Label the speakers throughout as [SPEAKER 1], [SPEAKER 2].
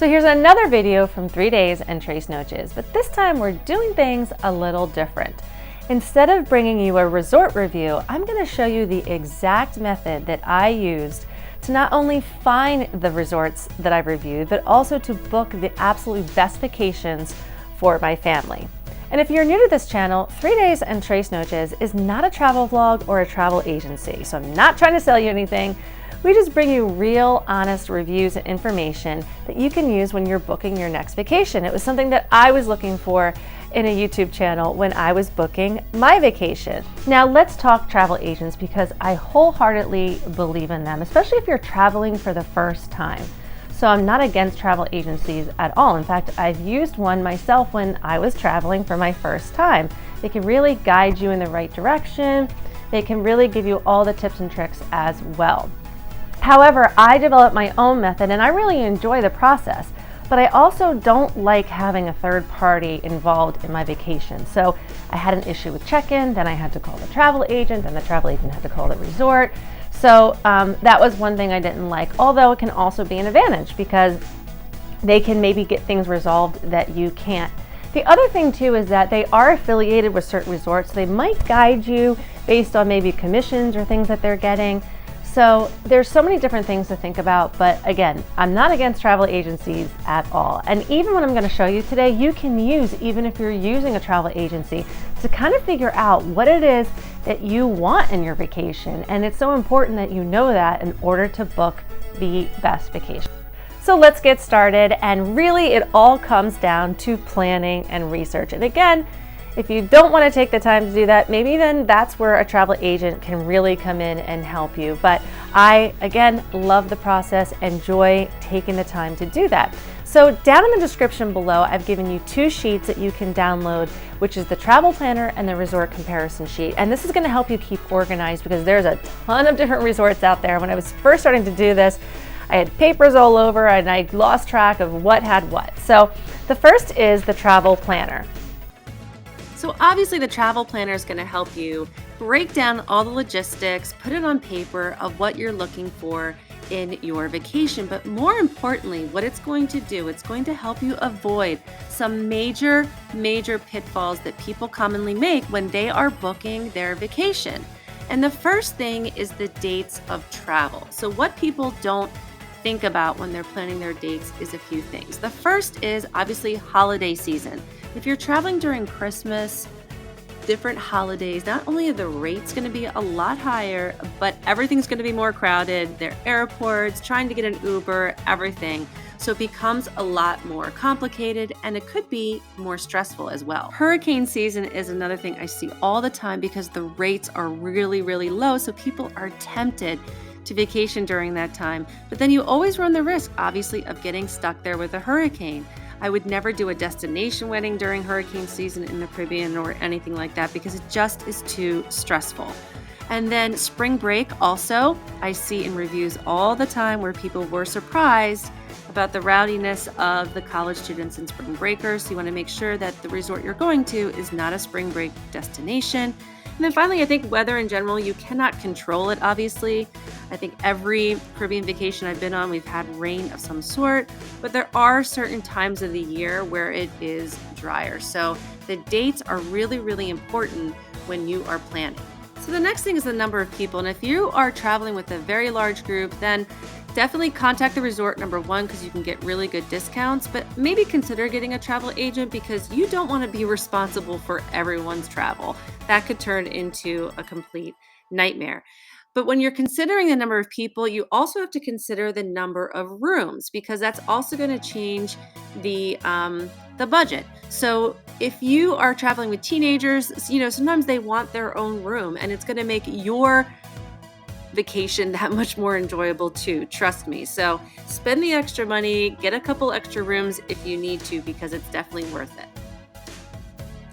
[SPEAKER 1] So here's another video from 3 Days and Tres Noches, but this time we're doing things a little different. Instead of bringing you a resort review, I'm going to show you the exact method that I used to not only find the resorts that I've reviewed, but also to book the absolute best vacations for my family. And if you're new to this channel, 3 Days and Tres Noches is not a travel vlog or a travel agency, so I'm not trying to sell you anything. We just bring you real, honest reviews and information that you can use when you're booking your next vacation. It was something that I was looking for in a YouTube channel when I was booking my vacation. Now let's talk travel agents, because I wholeheartedly believe in them, especially if you're traveling for the first time. So I'm not against travel agencies at all. In fact, I've used one myself when I was traveling for my first time. They can really guide you in the right direction. They can really give you all the tips and tricks as well. However, I developed my own method and I really enjoy the process, but I also don't like having a third party involved in my vacation. So I had an issue with check-in, then I had to call the travel agent, and the travel agent had to call the resort. So that was one thing I didn't like, although it can also be an advantage because they can maybe get things resolved that you can't. The other thing too is that they are affiliated with certain resorts. They might guide you based on maybe commissions or things that they're getting. So there's so many different things to think about, but again, I'm not against travel agencies at all. And even what I'm going to show you today, you can use even if you're using a travel agency to kind of figure out what it is that you want in your vacation. And it's so important that you know that in order to book the best vacation. So let's get started. And really it all comes down to planning and research. And again, if you don't want to take the time to do that, maybe then that's where a travel agent can really come in and help you. But I, again, love the process, enjoy taking the time to do that. So down in the description below, I've given you 2 sheets that you can download, which is the travel planner and the resort comparison sheet. And this is going to help you keep organized because there's a ton of different resorts out there. When I was first starting to do this, I had papers all over and I lost track of what had what. So the first is the travel planner. So obviously the travel planner is going to help you break down all the logistics, put it on paper of what you're looking for in your vacation. But more importantly, what it's going to do, it's going to help you avoid some major pitfalls that people commonly make when they are booking their vacation. And the first thing is the dates of travel. So what people don't think about when they're planning their dates is a few things. The first is obviously holiday season. If you're traveling during Christmas, different holidays, not only are the rates going to be a lot higher, but everything's going to be more crowded. There are airports, trying to get an Uber, everything. So it becomes a lot more complicated and it could be more stressful as well. Hurricane season is another thing I see all the time because the rates are really low. So people are tempted to vacation during that time. But then you always run the risk, obviously, of getting stuck there with a hurricane. I would never do a destination wedding during hurricane season in the Caribbean or anything like that because it just is too stressful. And then spring break also, I see in reviews all the time where people were surprised about the rowdiness of the college students and spring breakers. So you want to make sure that the resort you're going to is not a spring break destination. And then finally, I think weather in general, you cannot control it, obviously. I think every Caribbean vacation I've been on, we've had rain of some sort, but there are certain times of the year where it is drier. So the dates are really important when you are planning. So the next thing is the number of people. And if you are traveling with a very large group, then definitely contact the resort, number one, because you can get really good discounts, but maybe consider getting a travel agent because you don't want to be responsible for everyone's travel. That could turn into a complete nightmare. But when you're considering the number of people, you also have to consider the number of rooms because that's also going to change the budget. So if you are traveling with teenagers, sometimes they want their own room and it's going to make your vacation that much more enjoyable too, trust me. So spend the extra money, get a couple extra rooms if you need to because it's definitely worth it.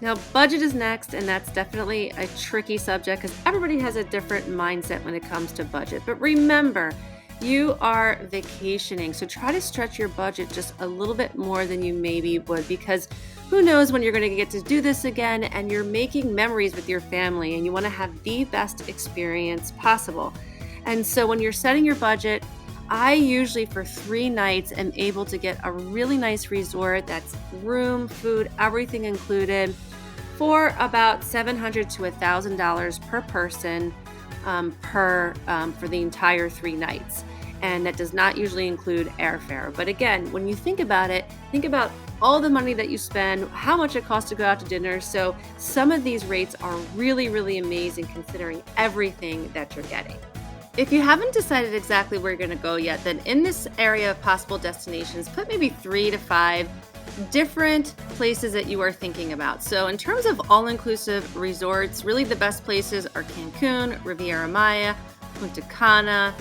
[SPEAKER 1] Now, budget is next, and that's definitely a tricky subject because everybody has a different mindset when it comes to budget. But remember, you are vacationing, so try to stretch your budget just a little bit more than you maybe would because who knows when you're going to get to do this again and you're making memories with your family and you want to have the best experience possible. And so when you're setting your budget,
[SPEAKER 2] I usually for 3 nights am able to get a really nice resort that's room, food, everything included for about $700 to $1,000 per person for the entire 3 nights. And that does not usually include airfare. But again, when you think about it, think about all the money that you spend, how much it costs to go out to dinner. So some of these rates are really, really amazing considering everything that you're getting. If you haven't decided exactly where you're going to go yet, then in this area of possible destinations, put maybe 3 to 5 different places that you are thinking about. So in terms of all-inclusive resorts, really the best places are Cancun, Riviera Maya, Punta Cana,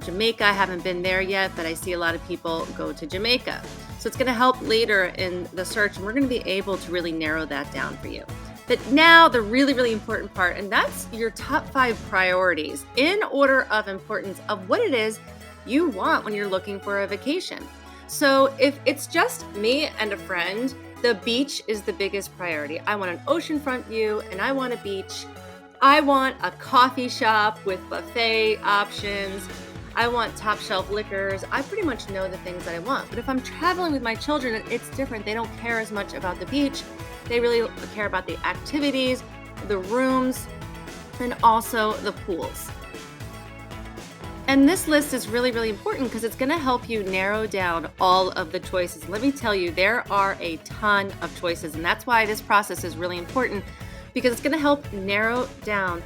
[SPEAKER 2] Jamaica. I haven't been there yet, but I see a lot of people go to Jamaica. So it's going to help later in the search, and we're going to be able to really narrow that down for you. But now the really, really important part, and that's your top 5 priorities in order of importance of what it is you want when you're looking for a vacation. So if it's just me and a friend, the beach is the biggest priority. I want an oceanfront view and I want a beach. I want a coffee shop with buffet options. I want top shelf liquors. I pretty much know the things that I want. But if I'm traveling with my children, it's different. They don't care as much about the beach. They really care about the activities, the rooms, and also the pools. And this list is really, really important because it's going to help you narrow down all of the choices. Let me tell you, there are a ton of choices, and that's why this process is really important, because it's going to help narrow down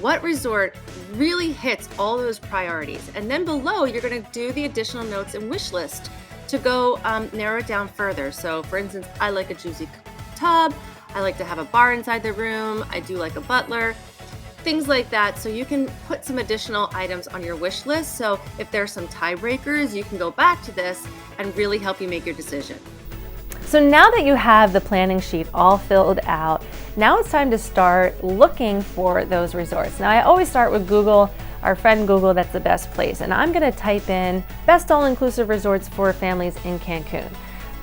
[SPEAKER 2] what resort really hits all those priorities. And then below, you're going to do the additional notes and wish list to go narrow it down further. So for instance, I like a jacuzzi tub. I like to have a bar inside the room. I do like a butler, things like that. So you can put some additional items on your wish list. So if there's some tiebreakers, you can go back to this and really help you make your decision.
[SPEAKER 1] So now that you have the planning sheet all filled out, now it's time to start looking for those resorts. Now I always start with Google, our friend Google, that's the best place. And I'm gonna type in best all-inclusive resorts for families in Cancun.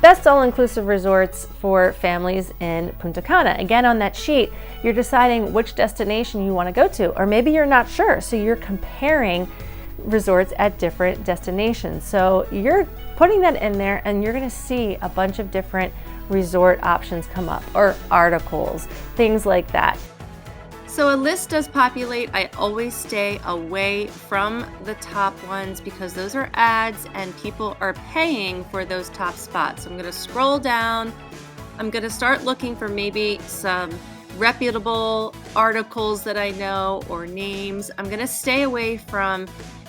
[SPEAKER 1] Best all-inclusive resorts for families in Punta Cana. Again, on that sheet, you're deciding which destination you wanna go to, or maybe you're not sure, so you're comparing resorts at different destinations. So you're putting that in there and you're gonna see a bunch of different resort options come up, or articles, things like that.
[SPEAKER 2] So a list does populate. I always stay away from the top ones because those are ads and people are paying for those top spots. So I'm gonna scroll down. I'm gonna start looking for maybe some reputable articles that I know or names. I'm gonna stay away from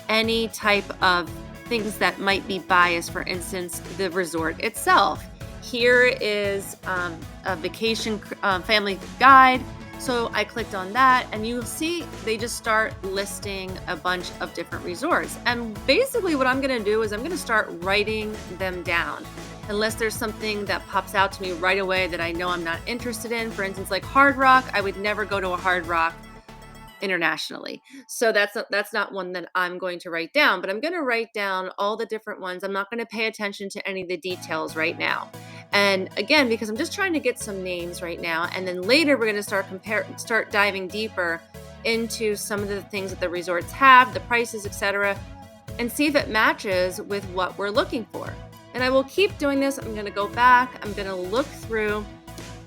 [SPEAKER 2] any type of things that might be biased, for instance, the resort itself. Here is a vacation family guide. So I clicked on that and you'll see they just start listing a bunch of different resorts. And basically what I'm gonna do is I'm gonna start writing them down. Unless there's something that pops out to me right away that I know I'm not interested in. For instance, like Hard Rock, I would never go to a Hard Rock internationally. So that's not one that I'm going to write down, but I'm going to write down all the different ones. I'm not going to pay attention to any of the details right now. And again, because I'm just trying to get some names right now, and then later we're going to start diving deeper into some of the things that the resorts have, the prices, etc., and see if it matches with what we're looking for. And I will keep doing this. I'm going to go back. I'm going to look through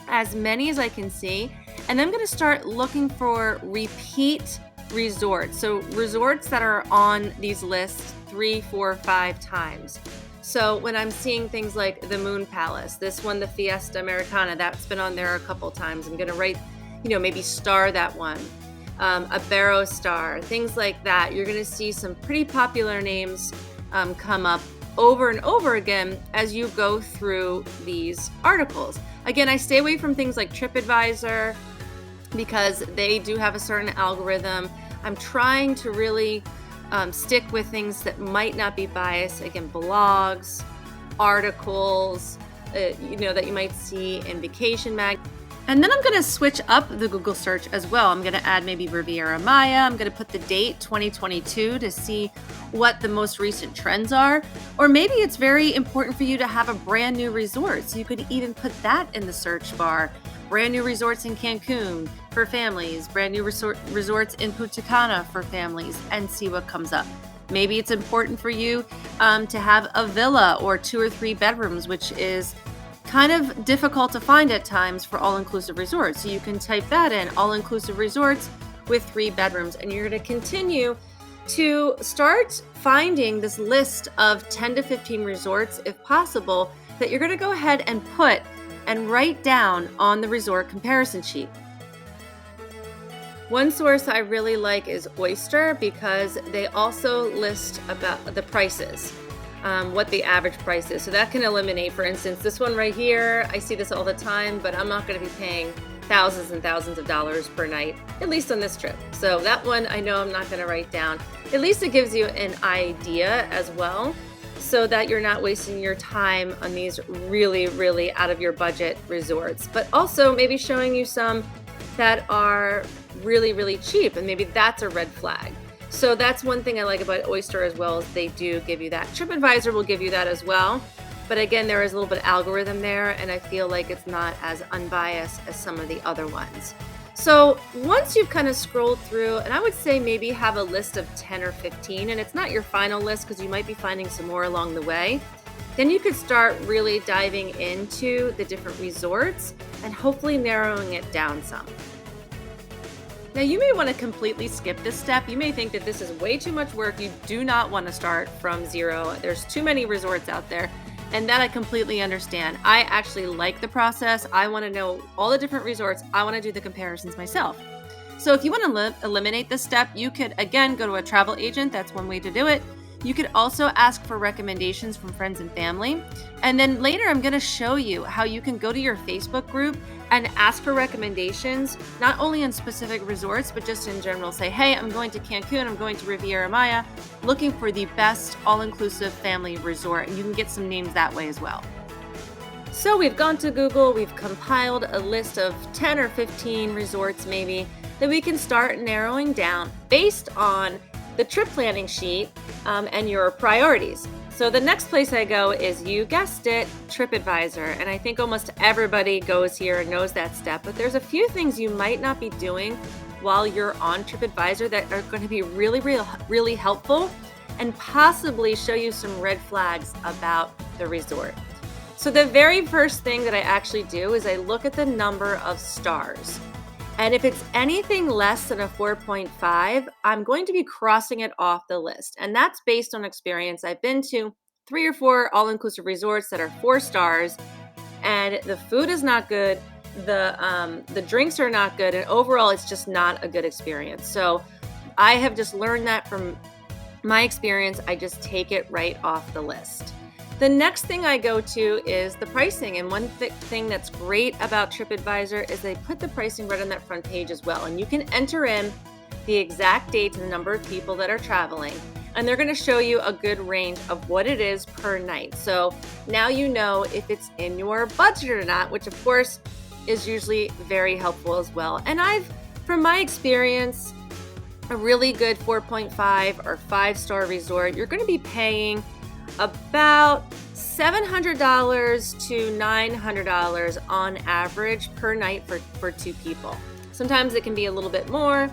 [SPEAKER 2] as many as I can see. And then I'm going to start looking for repeat resorts. So resorts that are on these lists 3, 4, 5 times. So when I'm seeing things like the Moon Palace, this one, the Fiesta Americana, that's been on there a couple times. I'm going to write, maybe star that one. A Barrow Star, things like that. You're going to see some pretty popular names come up over and over again as you go through these articles. Again, I stay away from things like TripAdvisor because they do have a certain algorithm. I'm trying to really stick with things that might not be biased. Again, blogs, articles, that you might see in Vacation Mag. And then I'm going to switch up the Google search as well. I'm going to add maybe Riviera Maya. I'm going to put the date 2022 to see what the most recent trends are. Or maybe it's very important for you to have a brand new resort. So you could even put that in the search bar. Brand new resorts in Cancun for families, brand new resorts in Punta Cana for families, and see what comes up. Maybe it's important for you to have a villa or 2 or 3 bedrooms, which is kind of difficult to find at times for all-inclusive resorts. So you can type that in, all-inclusive resorts with 3 bedrooms, and you're going to continue to start finding this list of 10 to 15 resorts, if possible, that you're going to go ahead and put and write down on the resort comparison sheet. One source I really like is Oyster, because they also list about the prices, what the average price is. So that can eliminate, for instance, this one right here. I see this all the time, but I'm not going to be paying thousands and thousands of dollars per night, at least on this trip. So that one I know I'm not going to write down. At least it gives you an idea as well, so that you're not wasting your time on these really, really out of your budget resorts, but also maybe showing you some that are really, really cheap, and maybe that's a red flag. So that's one thing I like about Oyster as well, is they do give you that. TripAdvisor will give you that as well. But again, there is a little bit of algorithm there, and I feel like it's not as unbiased as some of the other ones. So once you've kind of scrolled through, and I would say maybe have a list of 10 or 15, and it's not your final list because you might be finding some more along the way, then you could start really diving into the different resorts and hopefully narrowing it down some. Now, you may want to completely skip this step. You may think that this is way too much work. You do not want to start from zero. There's too many resorts out there, and that I completely understand. I actually like the process. I want to know all the different resorts. I want to do the comparisons myself. So if you want to eliminate this step, you could, again, go to a travel agent. That's one way to do it. You could also ask for recommendations from friends and family. And then later, I'm going to show you how you can go to your Facebook group and ask for recommendations, not only on specific resorts, but just in general. Say, hey, I'm going to Cancun, I'm going to Riviera Maya, looking for the best all-inclusive family resort. And you can get some names that way as well. So we've gone to Google, we've compiled a list of 10 or 15 resorts maybe that we can start narrowing down based on the trip planning sheet and your priorities. So the next place I go is, you guessed it, TripAdvisor. And I think almost everybody goes here and knows that step, but there's a few things you might not be doing while you're on TripAdvisor that are going to be really, really helpful and possibly show you some red flags about the resort. So the very first thing that I actually do is I look at the number of stars. And if it's anything less than a 4.5, I'm going to be crossing it off the list. And that's based on experience. I've been to 3 or 4 all-inclusive resorts that are 4 stars, and the food is not good, the drinks are not good, and overall it's just not a good experience. So I have just learned that from my experience. I just take it right off the list. The next thing I go to is the pricing. And one thing that's great about TripAdvisor is they put the pricing right on that front page as well. And you can enter in the exact date and the number of people that are traveling. And they're going to show you a good range of what it is per night. So now you know if it's in your budget or not, which of course is usually very helpful as well. And from my experience, a really good 4.5 or 5-star resort, you're going to be paying about $700 to $900 on average per night for 2 people. Sometimes it can be a little bit more.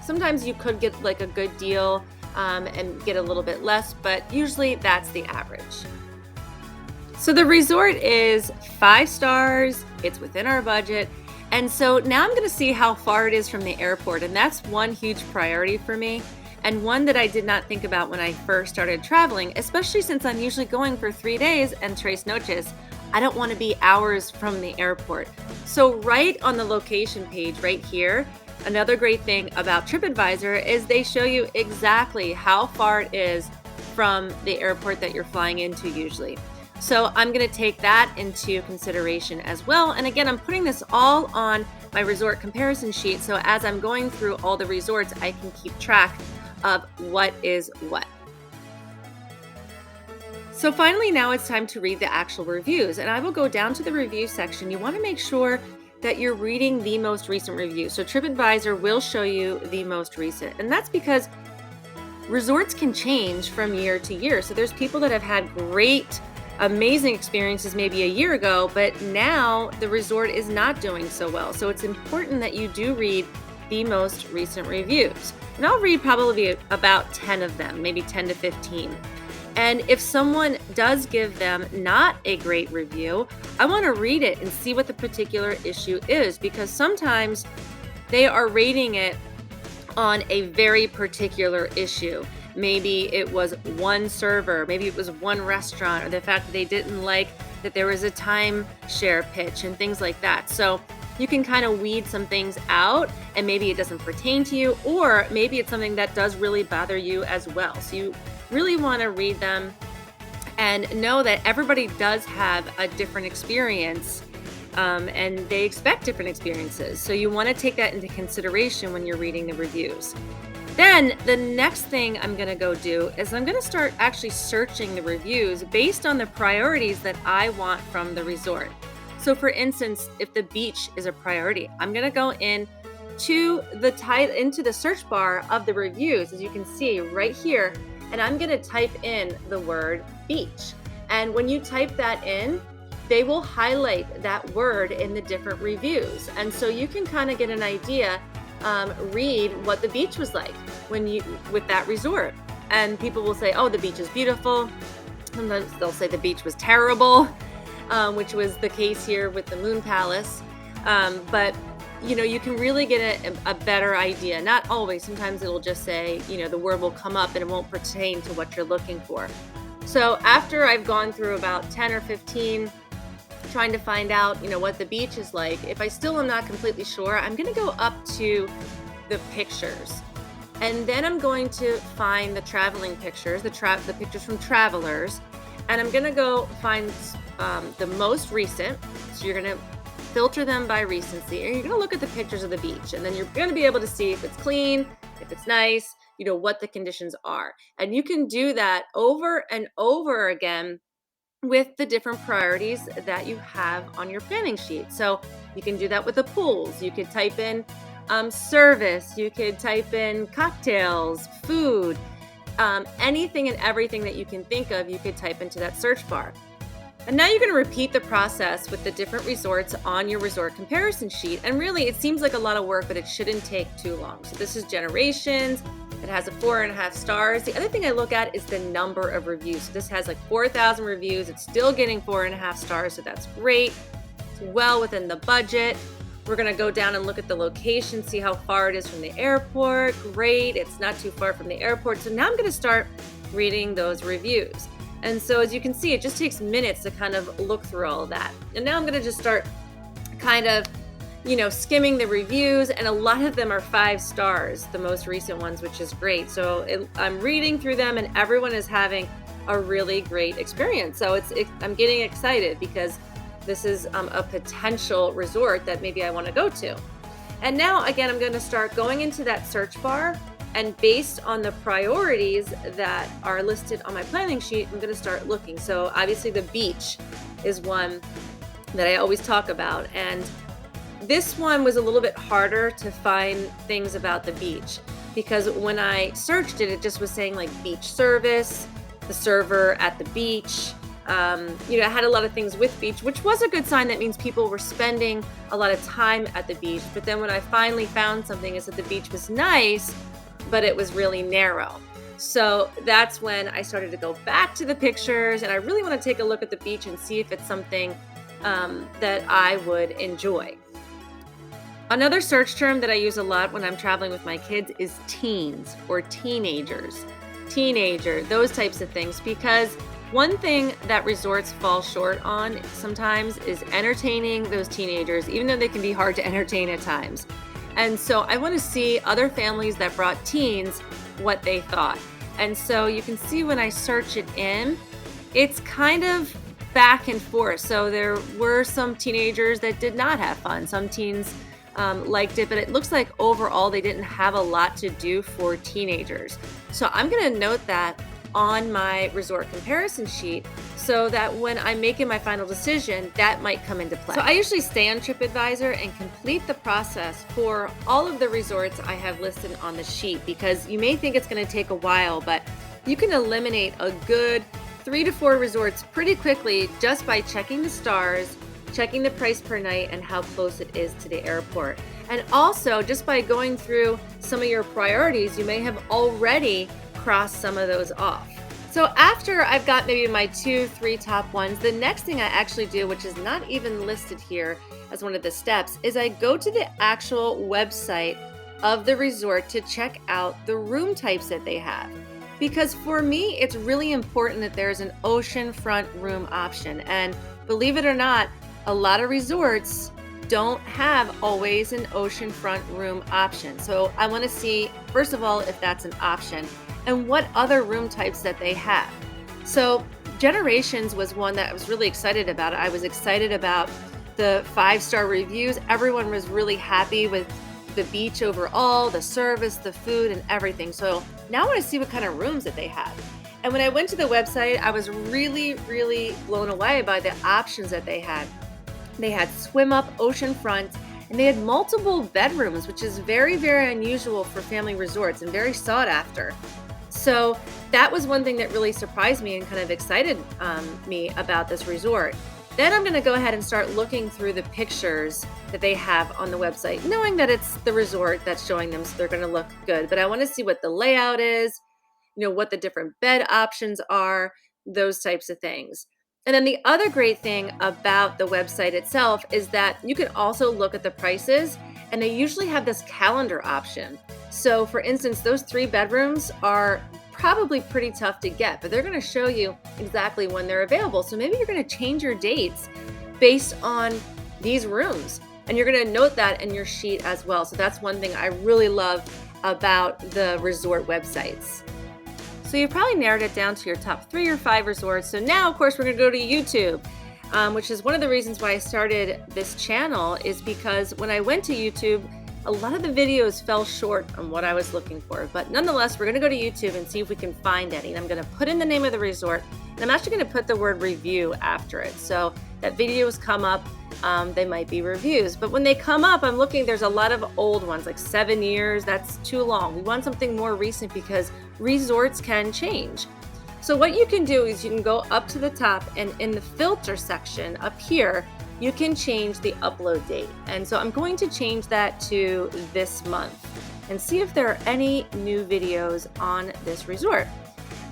[SPEAKER 2] Sometimes you could get like a good deal and get a little bit less, but usually that's the average. So the resort is 5 stars. It's within our budget. And so now I'm going to see how far it is from the airport. And that's one huge priority for me, and one that I did not think about when I first started traveling, especially since I'm usually going for 3 days and 3 noches. I don't want to be hours from the airport. So right on the location page right here, another great thing about TripAdvisor is they show you exactly how far it is from the airport that you're flying into usually. So I'm going to take that into consideration as well. And again, I'm putting this all on my resort comparison sheet. So as I'm going through all the resorts, I can keep track of what is what. So finally, now it's time to read the actual reviews, and I will go down to the review section. You want to make sure that you're reading the most recent review. So TripAdvisor will show you the most recent, and that's because resorts can change from year to year. So there's people that have had great, amazing experiences maybe a year ago, but now the resort is not doing so well. So it's important that you do read the most recent reviews. And I'll read probably about 10 of them, maybe 10 to 15. And if someone does give them not a great review, I want to read it and see what the particular issue is, because sometimes they are rating it on a very particular issue. Maybe it was one server, maybe it was one restaurant, or the fact that they didn't like that there was a timeshare pitch and things like that. So you can kind of weed some things out, and maybe it doesn't pertain to you, or maybe it's something that does really bother you as well. So you really want to read them and know that everybody does have a different experience, and they expect different experiences. So you want to take that into consideration when you're reading the reviews. Then the next thing I'm going to go do is I'm going to start actually searching the reviews based on the priorities that I want from the resort. So for instance, if the beach is a priority, I'm going to go into the search bar of the reviews, as you can see right here, and I'm going to type in the word beach. And when you type that in, they will highlight that word in the different reviews. And so you can kind of get an idea, read what the beach was like with that resort. And people will say, oh, the beach is beautiful. Sometimes they'll say the beach was terrible, which was the case here with the Moon Palace. But you can really get a better idea. Not always. Sometimes it'll just say, the word will come up and it won't pertain to what you're looking for. So after I've gone through about 10 or 15, trying to find out, what the beach is like, if I still am not completely sure, I'm going to go up to the pictures. And then I'm going to find the traveling pictures, the pictures from travelers. And I'm going to go find the most recent. So you're going to filter them by recency, and you're going to look at the pictures of the beach, and then you're going to be able to see if it's clean, if it's nice, what the conditions are. And you can do that over and over again with the different priorities that you have on your planning sheet. So you can do that with the pools. You could type in service, you could type in cocktails, food, anything and everything that you can think of, you could type into that search bar. And now you're going to repeat the process with the different resorts on your resort comparison sheet. And really, it seems like a lot of work, but it shouldn't take too long. So this is Generations. It has a 4.5 stars. The other thing I look at is the number of reviews. So this has like 4,000 reviews. It's still getting 4.5 stars, so that's great. It's well within the budget. We're going to go down and look at the location, see how far it is from the airport. Great. It's not too far from the airport. So now I'm going to start reading those reviews. And so as you can see, it just takes minutes to kind of look through all of that. And now I'm going to just start kind of, skimming the reviews, and a lot of them are 5 stars, the most recent ones, which is great. So I'm reading through them, and everyone is having a really great experience. So I'm getting excited because this is a potential resort that maybe I want to go to. And now, again, I'm going to start going into that search bar, and based on the priorities that are listed on my planning sheet, I'm going to start looking. So obviously the beach is one that I always talk about. And this one was a little bit harder to find things about the beach, because when I searched it, it just was saying like beach service, the server at the beach. It had a lot of things with beach, which was a good sign. That means people were spending a lot of time at the beach. But then when I finally found something, is that the beach was nice, but it was really narrow. So that's when I started to go back to the pictures, and I really want to take a look at the beach and see if it's something that I would enjoy. Another search term that I use a lot when I'm traveling with my kids is teens or teenagers. Teenager, those types of things, because one thing that resorts fall short on sometimes is entertaining those teenagers, even though they can be hard to entertain at times. And so I want to see other families that brought teens, what they thought. And so you can see when I search it in, it's kind of back and forth. So there were some teenagers that did not have fun. Some teens liked it, but it looks like overall they didn't have a lot to do for teenagers. So I'm going to note that on my resort comparison sheet so that when I'm making my final decision, that might come into play. So I usually stay on TripAdvisor and complete the process for all of the resorts I have listed on the sheet, because you may think it's going to take a while, but you can eliminate a good 3 to 4 resorts pretty quickly just by checking the stars, checking the price per night, and how close it is to the airport. And also, just by going through some of your priorities, you may have already crossed some of those off. So after I've got maybe my 2-3 top ones, the next thing I actually do, which is not even listed here as one of the steps, is I go to the actual website of the resort to check out the room types that they have. Because for me, it's really important that there's an oceanfront room option. And believe it or not, a lot of resorts don't have always an oceanfront room option. So I want to see, first of all, if that's an option and what other room types that they have. So Generations was one that I was really excited about. I was excited about the 5-star reviews. Everyone was really happy with the beach overall, the service, the food, and everything. So now I want to see what kind of rooms that they have. And when I went to the website, I was really, really blown away by the options that they had. They had swim up, oceanfront, and they had multiple bedrooms, which is very, very unusual for family resorts and very sought after. So that was one thing that really surprised me and kind of excited me about this resort. Then I'm going to go ahead and start looking through the pictures that they have on the website, knowing that it's the resort that's showing them, so they're going to look good. But I want to see what the layout is, what the different bed options are, those types of things. And then the other great thing about the website itself is that you can also look at the prices, and they usually have this calendar option. So for instance, those 3 bedrooms are probably pretty tough to get, but they're going to show you exactly when they're available. So maybe you're going to change your dates based on these rooms, and you're going to note that in your sheet as well. So that's one thing I really love about the resort websites. So you've probably narrowed it down to your top 3 or 5 resorts. So now, of course, we're going to go to YouTube, which is one of the reasons why I started this channel, is because when I went to YouTube, a lot of the videos fell short on what I was looking for. But nonetheless, we're going to go to YouTube and see if we can find any. And I'm going to put in the name of the resort, and I'm actually going to put the word review after it. So that videos come up, they might be reviews. But when they come up, I'm looking, there's a lot of old ones, like 7 years. That's too long. We want something more recent because resorts can change. So what you can do is you can go up to the top, and in the filter section up here, you can change the upload date. And so I'm going to change that to this month and see if there are any new videos on this resort.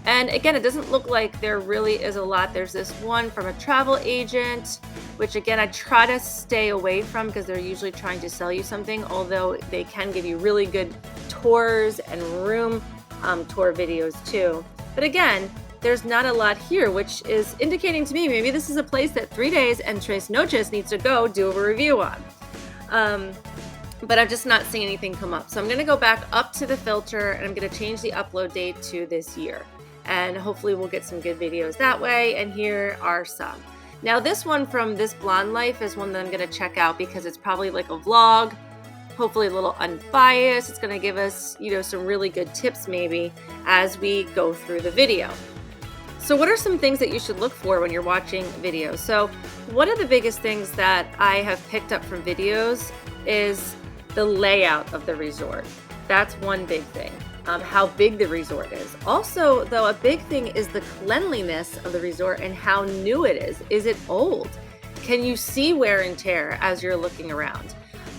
[SPEAKER 2] And again, it doesn't look like there really is a lot. There's this one from a travel agent, which again, I try to stay away from because they're usually trying to sell you something, although they can give you really good tours and room tour videos too. But again, there's not a lot here, which is indicating to me maybe this is a place that 3 Days and Tres Noches needs to go do a review on. But I'm just not seeing anything come up. So I'm going to go back up to the filter, and I'm going to change the upload date to this year. And hopefully we'll get some good videos that way. And here are some. Now this one from This Blonde Life is one that I'm going to check out because it's probably like a vlog, hopefully a little unbiased. It's going to give us, some really good tips maybe as we go through the video. So what are some things that you should look for when you're watching videos? So one of the biggest things that I have picked up from videos is the layout of the resort. That's one big thing. How big the resort is. Also, though, a big thing is the cleanliness of the resort and how new it is. Is it old? Can you see wear and tear as you're looking around?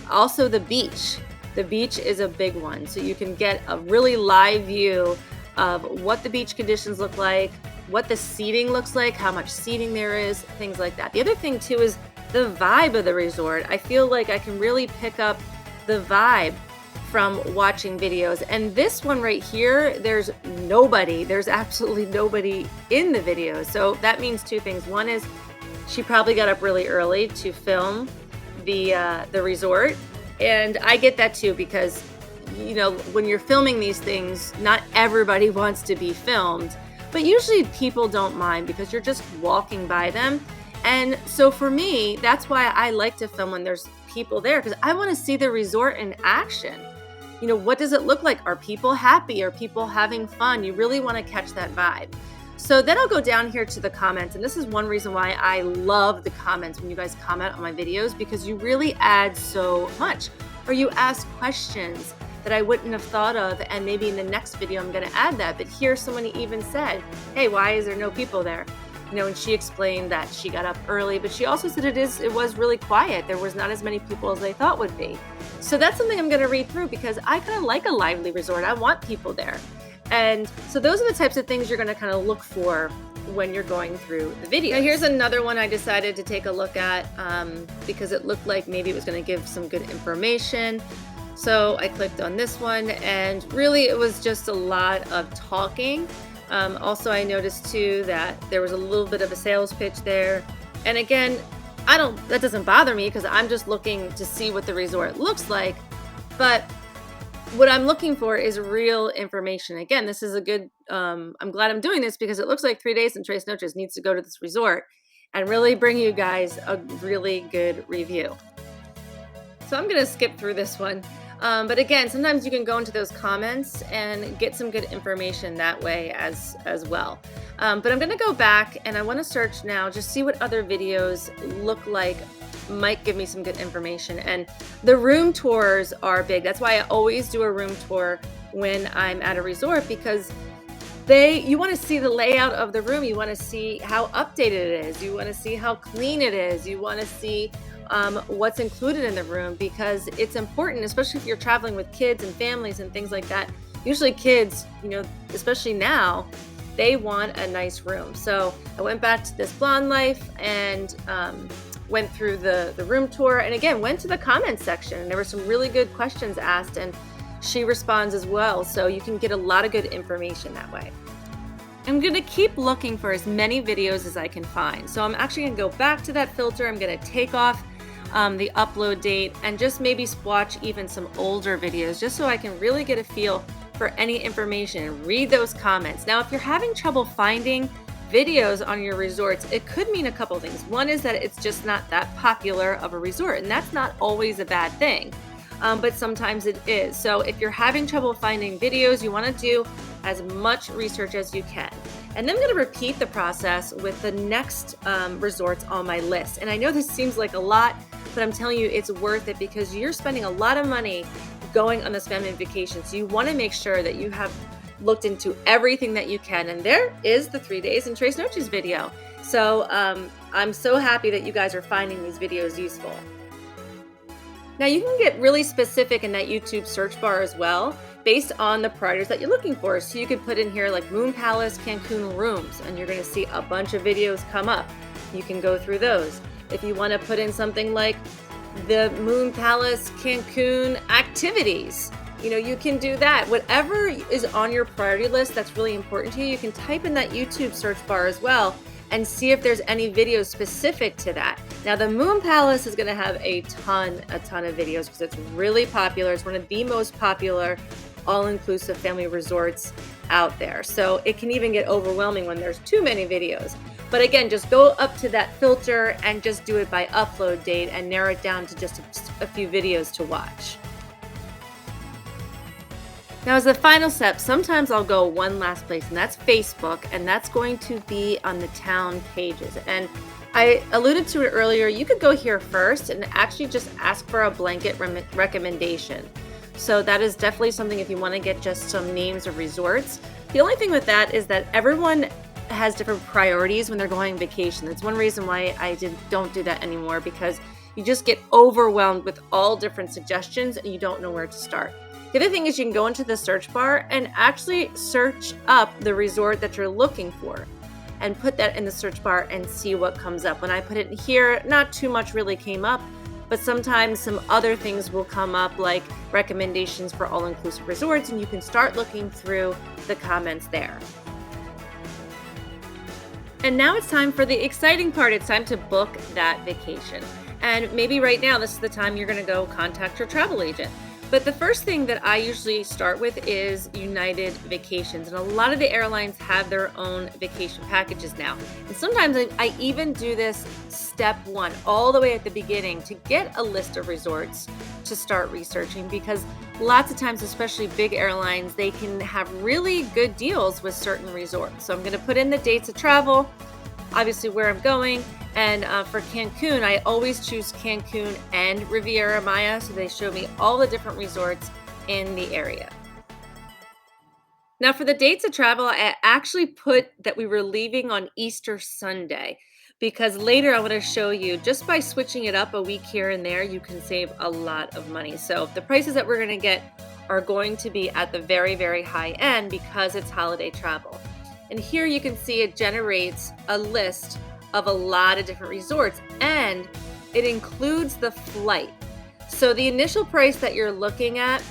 [SPEAKER 2] Also, the beach. The beach is a big one. So you can get a really live view of what the beach conditions look like, what the seating looks like, how much seating there is, things like that. The other thing too is the vibe of the resort. I feel like I can really pick up the vibe from watching videos. And this one right here, there's absolutely nobody in the video. So that means 2 things. One is she probably got up really early to film the resort. And I get that too, because when you're filming these things, not everybody wants to be filmed. But usually people don't mind because you're just walking by them. And so for me, that's why I like to film when there's people there, because I want to see the resort in action. What does it look like? Are people happy? Are people having fun? You really want to catch that vibe. So then I'll go down here to the comments. And this is one reason why I love the comments when you guys comment on my videos, because you really add so much. Or you ask questions that I wouldn't have thought of, and maybe in the next video I'm going to add that. But here someone even said, hey, why is there no people there? And she explained that she got up early, but she also said it was really quiet. There was not as many people as they thought would be. So that's something I'm going to read through because I kind of like a lively resort. I want people there. And so those are the types of things you're going to kind of look for when you're going through the video. Now here's another one I decided to take a look at because it looked like maybe it was going to give some good information. So I clicked on this one, and really it was just a lot of talking. Also, I noticed too that there was a little bit of a sales pitch there. And again, that doesn't bother me because I'm just looking to see what the resort looks like. But what I'm looking for is real information. Again, this is a good, I'm glad I'm doing this because it looks like 3 Days and Tres Noches needs to go to this resort and really bring you guys a really good review. So I'm going to skip through this one. But again, sometimes you can go into those comments and get some good information that way as well. But I'm going to go back and I want to search now, just see what other videos look like might give me some good information. And the room tours are big. That's why I always do a room tour when I'm at a resort, because you want to see the layout of the room. You want to see how updated it is. You want to see how clean it is. You want to see what's included in the room, because it's important, especially if you're traveling with kids and families and things like that. Usually kids, especially now, they want a nice room. So I went back to this Blonde Life and went through the room tour, and again went to the comments section, and there were some really good questions asked, and she responds as well, so you can get a lot of good information that way. I'm going to keep looking for as many videos as I can find. So I'm actually going to go back to that filter. I'm going to take off the upload date and just maybe watch even some older videos, just so I can really get a feel for any information and read those comments. Now, if you're having trouble finding videos on your resorts, it could mean a couple things. One is that it's just not that popular of a resort, and that's not always a bad thing, but sometimes it is. So if you're having trouble finding videos, you want to do as much research as you can. And then I'm going to repeat the process with the next resorts on my list. And I know this seems like a lot, but I'm telling you it's worth it, because you're spending a lot of money going on this family vacation. So you want to make sure that you have looked into everything that you can. And there is the 3 Days and Tres Noches video. So I'm so happy that you guys are finding these videos useful. Now you can get really specific in that YouTube search bar as well, based on the priorities that you're looking for. So you could put in here like Moon Palace Cancun rooms, and you're going to see a bunch of videos come up. You can go through those. If you want to put in something like the Moon Palace Cancun activities, you can do that. Whatever is on your priority list that's really important to you, you can type in that YouTube search bar as well and see if there's any videos specific to that. Now, the Moon Palace is going to have a ton of videos because it's really popular. It's one of the most popular all-inclusive family resorts out there. So it can even get overwhelming when there's too many videos. But again, just go up to that filter and just do it by upload date and narrow it down to just a few videos to watch. Now, as a final step, sometimes I'll go one last place, and that's Facebook, and that's going to be on the town pages. And I alluded to it earlier, you could go here first and actually just ask for a blanket recommendation. So that is definitely something if you want to get just some names of resorts. The only thing with that is that everyone has different priorities when they're going on vacation. That's one reason why I don't do that anymore, because you just get overwhelmed with all different suggestions and you don't know where to start. The other thing is you can go into the search bar and actually search up the resort that you're looking for and put that in the search bar and see what comes up. When I put it in here, not too much really came up, but sometimes some other things will come up, like recommendations for all-inclusive resorts, and you can start looking through the comments there. And now it's time for the exciting part. It's time to book that vacation. And maybe right now, this is the time you're going to go contact your travel agent. But the first thing that I usually start with is United Vacations. And a lot of the airlines have their own vacation packages now. And sometimes I even do this step one, all the way at the beginning, to get a list of resorts to start researching, because lots of times, especially big airlines, they can have really good deals with certain resorts. So I'm going to put in the dates of travel, obviously where I'm going. And for Cancun, I always choose Cancun and Riviera Maya, so they show me all the different resorts in the area. Now, for the dates of travel, I actually put that we were leaving on Easter Sunday, because later I want to show you just by switching it up a week here and there, you can save a lot of money. So the prices that we're going to get are going to be at the very, very high end because it's holiday travel. And here you can see it generates a list of a lot of different resorts, and it includes the flight. So the initial price that you're looking at,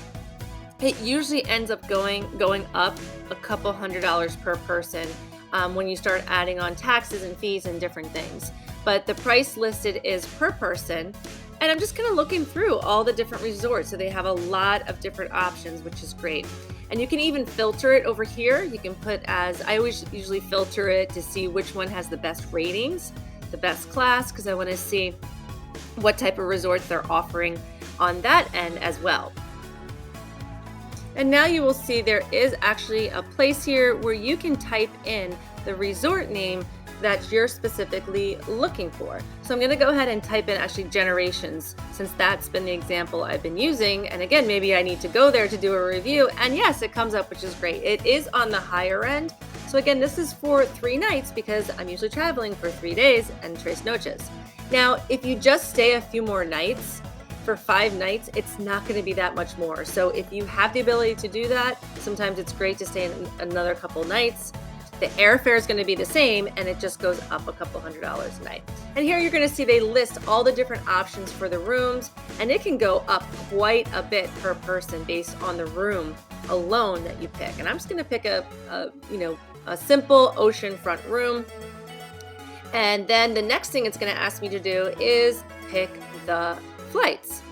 [SPEAKER 2] it usually ends up going up a couple $100 per person when you start adding on taxes and fees and different things. But the price listed is per person. And I'm just kind of looking through all the different resorts. So they have a lot of different options, which is great. And you can even filter it over here. You can put as, I always usually filter it to see which one has the best ratings, the best class, because I want to see what type of resorts they're offering on that end as well. And now you will see there is actually a place here where you can type in the resort name that you're specifically looking for. So I'm going to go ahead and type in actually Generations, since that's been the example I've been using. And again, maybe I need to go there to do a review. And yes, it comes up, which is great. It is on the higher end. So again, this is for 3 nights because I'm usually traveling for 3 days and 3 noches. Now, if you just stay a few more nights, for 5 nights, it's not going to be that much more. So if you have the ability to do that, sometimes it's great to stay in another couple nights. The airfare is going to be the same, and it just goes up a couple $100 a night. And here you're going to see they list all the different options for the rooms, and it can go up quite a bit per person based on the room alone that you pick. And I'm just going to pick a simple oceanfront room. And then the next thing it's going to ask me to do is pick the flights.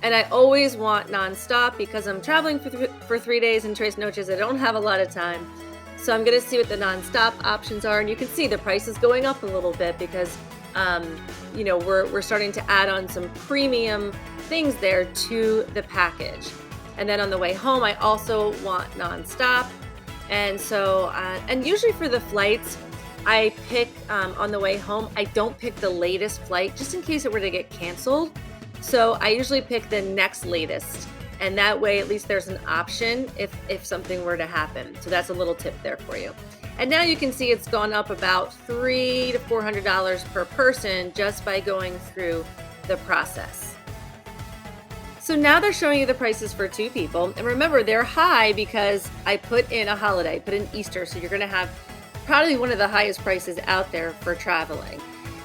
[SPEAKER 2] And I always want nonstop because I'm traveling for 3 days and 3 noches. I don't have a lot of time. So I'm going to see what the nonstop options are. And you can see the price is going up a little bit because, we're starting to add on some premium things there to the package. And then on the way home, I also want nonstop. And so, and usually for the flights, I pick on the way home, I don't pick the latest flight just in case it were to get canceled. So I usually pick the next latest. And that way, at least there's an option if something were to happen. So that's a little tip there for you. And now you can see it's gone up about $300 to $400 per person just by going through the process. So now they're showing you the prices for 2 people. And remember, they're high because I put in a holiday, put in Easter. So you're going to have probably one of the highest prices out there for traveling.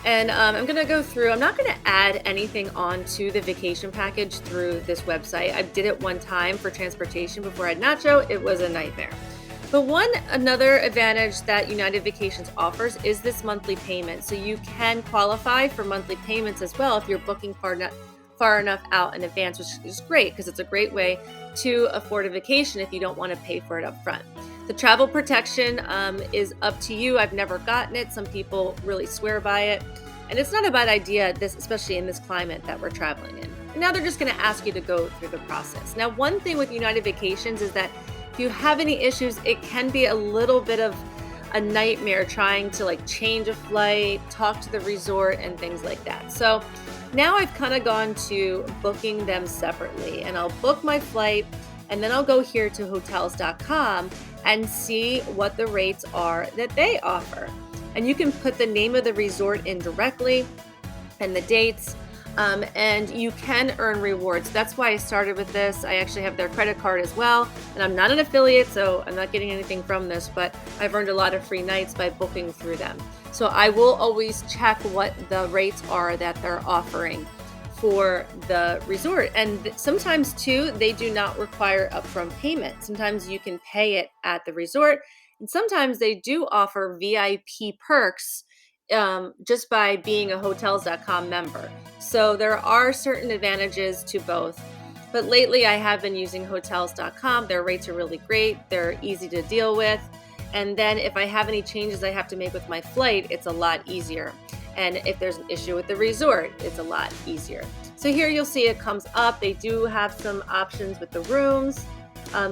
[SPEAKER 2] And I'm going to go through, I'm not going to add anything onto the vacation package through this website. I did it one time for transportation before I had Nacho. It was a nightmare. But another advantage that United Vacations offers is this monthly payment. So you can qualify for monthly payments as well if you're booking far enough out in advance, which is great because it's a great way to afford a vacation if you don't want to pay for it up front. The travel protection is up to you. I've never gotten it. Some people really swear by it. And it's not a bad idea, especially in this climate that we're traveling in. And now they're just going to ask you to go through the process. Now, one thing with United Vacations is that if you have any issues, it can be a little bit of a nightmare trying to change a flight, talk to the resort, and things like that. So now I've kind of gone to booking them separately, and I'll book my flight, and then I'll go here to hotels.com and see what the rates are that they offer. And you can put the name of the resort in directly and the dates, and you can earn rewards. That's why I started with this. I actually have their credit card as well, and I'm not an affiliate, so I'm not getting anything from this, but I've earned a lot of free nights by booking through them. So I will always check what the rates are that they're offering for the resort. And sometimes too, they do not require upfront payment. Sometimes you can pay it at the resort, and sometimes they do offer VIP perks just by being a hotels.com member. So there are certain advantages to both. But lately I have been using hotels.com. Their rates are really great. They're easy to deal with. And then if I have any changes I have to make with my flight, it's a lot easier. And if there's an issue with the resort, it's a lot easier. So here you'll see it comes up. They do have some options with the rooms. A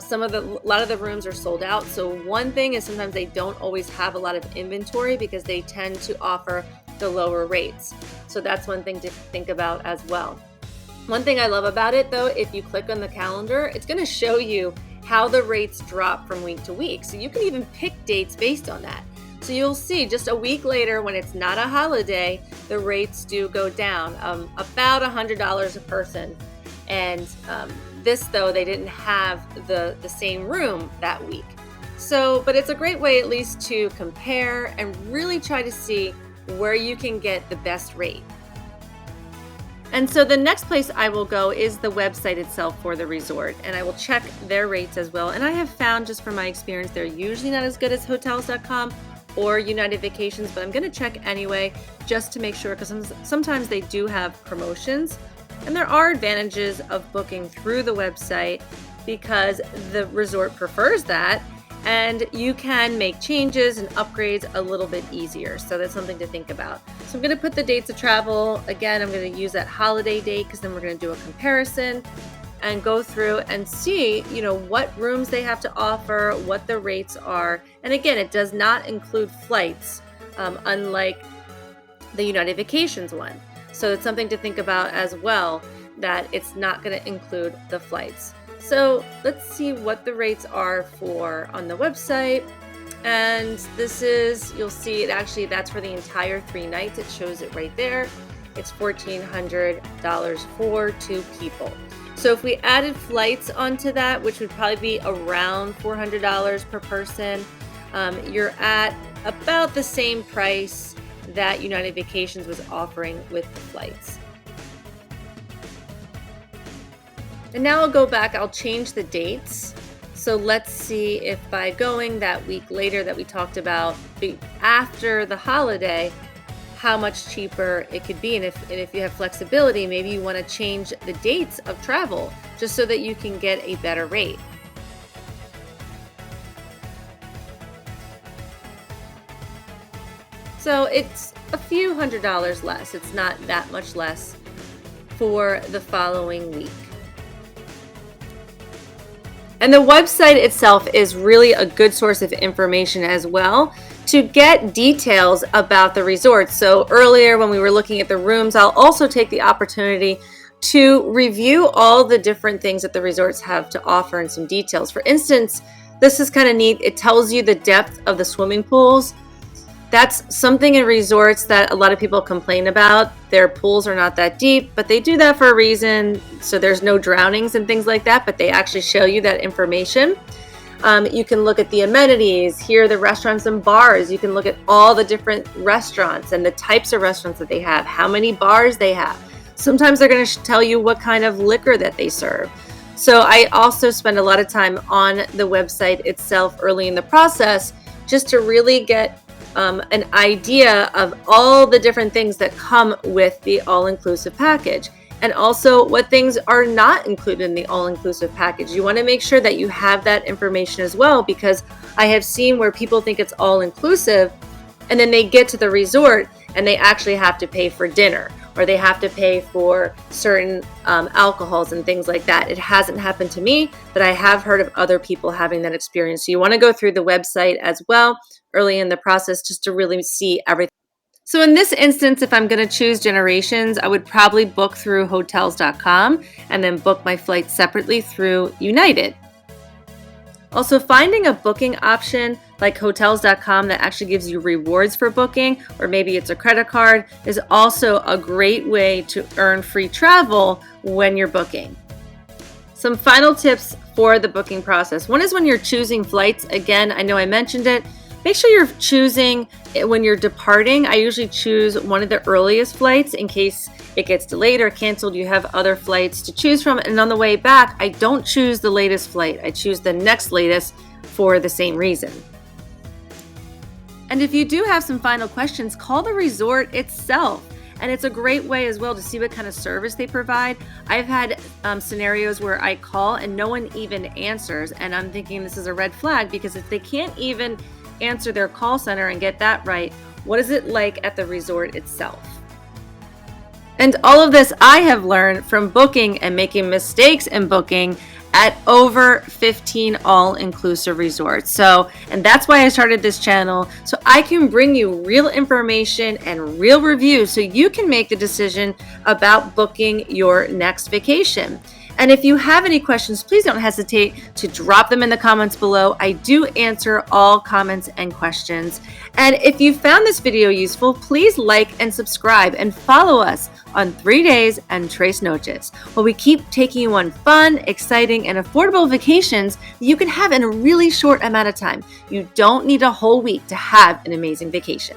[SPEAKER 2] lot of the rooms are sold out. So one thing is sometimes they don't always have a lot of inventory because they tend to offer the lower rates. So that's one thing to think about as well. One thing I love about it though, if you click on the calendar, it's going to show you how the rates drop from week to week. So you can even pick dates based on that. So you'll see just a week later, when it's not a holiday, the rates do go down about $100 a person. And this, though, they didn't have the same room that week. So, but it's a great way at least to compare and really try to see where you can get the best rate. And so the next place I will go is the website itself for the resort, and I will check their rates as well. And I have found, just from my experience, they're usually not as good as Hotels.com or United Vacations, but I'm going to check anyway just to make sure, because sometimes they do have promotions. And there are advantages of booking through the website because the resort prefers that, and you can make changes and upgrades a little bit easier. So that's something to think about. So I'm going to put the dates of travel. Again, I'm going to use that holiday date because then we're going to do a comparison and go through and see, what rooms they have to offer, what the rates are. And again, it does not include flights, unlike the United Vacations one. So it's something to think about as well, that it's not going to include the flights. So let's see what the rates are for on the website. And this is, you'll see it actually, that's for the entire 3 nights. It shows it right there. It's $1,400 for 2 people. So if we added flights onto that, which would probably be around $400 per person, you're at about the same price that United Vacations was offering with the flights. And now I'll go back, I'll change the dates. So let's see if by going that week later that we talked about, after the holiday, how much cheaper it could be. And if you have flexibility, maybe you want to change the dates of travel just so that you can get a better rate. So it's a few $100s less. It's not that much less for the following week. And the website itself is really a good source of information as well to get details about the resort. So earlier when we were looking at the rooms, I'll also take the opportunity to review all the different things that the resorts have to offer and some details. For instance, this is kind of neat. It tells you the depth of the swimming pools. That's something in resorts that a lot of people complain about. Their pools are not that deep, but they do that for a reason. So there's no drownings and things like that, but they actually show you that information. You can look at the amenities, here are the restaurants and bars. You can look at all the different restaurants and the types of restaurants that they have, how many bars they have. Sometimes they're going to tell you what kind of liquor that they serve. So I also spend a lot of time on the website itself early in the process just to really get an idea of all the different things that come with the all-inclusive package, and also what things are not included in the all-inclusive package. You want to make sure that you have that information as well, because I have seen where people think it's all-inclusive and then they get to the resort and they actually have to pay for dinner, or they have to pay for certain alcohols and things like that. It hasn't happened to me, but I have heard of other people having that experience. So you want to go through the website as well early in the process just to really see everything. So in this instance, if I'm going to choose Generations, I would probably book through Hotels.com and then book my flight separately through United. Also, finding a booking option like Hotels.com that actually gives you rewards for booking, or maybe it's a credit card, is also a great way to earn free travel when you're booking. Some final tips for the booking process. One is when you're choosing flights. Again, I know I mentioned it. Make sure you're choosing when you're departing. I usually choose one of the earliest flights in case it gets delayed or canceled. You have other flights to choose from. And on the way back, I don't choose the latest flight. I choose the next latest for the same reason. And if you do have some final questions, call the resort itself. And it's a great way as well to see what kind of service they provide. I've had scenarios where I call and no one even answers. And I'm thinking this is a red flag, because if they can't even answer their call center and get that right, what is it like at the resort itself? And all of this I have learned from booking and making mistakes in booking at over 15 all-inclusive resorts. And that's why I started this channel, so I can bring you real information and real reviews so you can make the decision about booking your next vacation. And if you have any questions, please don't hesitate to drop them in the comments below. I do answer all comments and questions. And if you found this video useful, please like and subscribe and follow us on 3 Days and Tres Noches, where we keep taking you on fun, exciting, and affordable vacations that you can have in a really short amount of time. You don't need a whole week to have an amazing vacation.